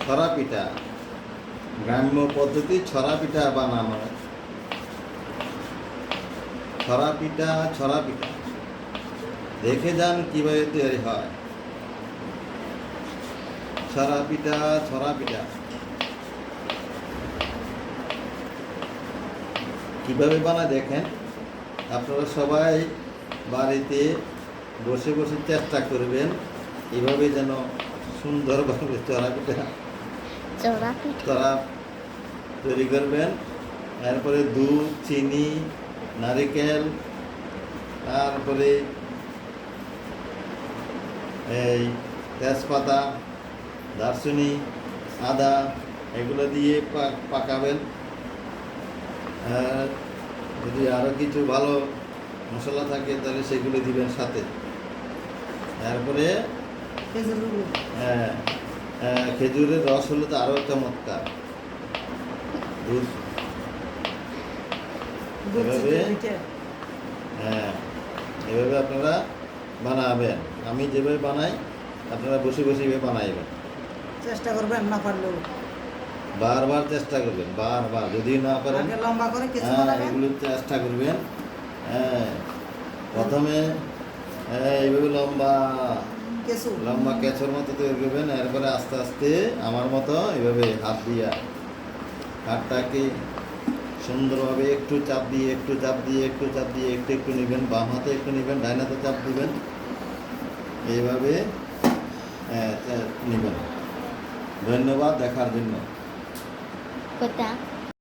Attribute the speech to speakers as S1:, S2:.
S1: ছড়া পিঠা, গ্রাম্য পদ্ধতি ছড়া পিঠা বানানো। ছড়া পিঠা দেখে যান কিভাবে তৈরি হয়। ছড়া পিঠা কিভাবে বানায় দেখেন। আপনারা সবাই বাড়িতে বসে বসে চেষ্টা করবেন এভাবে যেন সুন্দরভাবে ছড়া তৈরি করবেন। এরপরে দুধ, চিনি, নারিকেল, তারপরে এই তেজপাতা, দারচিনি, আদা এগুলো দিয়ে পাকাবেন। যদি আরও কিছু ভালো মশলা থাকে তাহলে সেগুলো দিবেন সাথে। তারপরে খেজুরের রস হলে তো আরও চমৎকার। দুধ এভাবে আপনারা বানাবেন। আমি যেভাবে বানাই আপনারা বসে বসে এভাবে বানাইবেন।
S2: চেষ্টা করবেন, না পারলেও
S1: বারবার চেষ্টা করবেন, বারবার। যদি না পারেন
S2: লম্বা করে কিছু
S1: এগুলো চেষ্টা করবেন। প্রথমে এইভাবে লম্বা কেঁচোর মতো তৈরি করবেন। এরপরে আস্তে আস্তে আমার মতো এইভাবে হাত দিয়া হাতটাকে সুন্দরভাবে একটু চাপ দিয়ে একটু নেবেন। বাম হাতে একটু নেবেন, ডাইন হাতে চাপ দিবেন, এইভাবে নেবেন। ধন্যবাদ দেখার জন্য।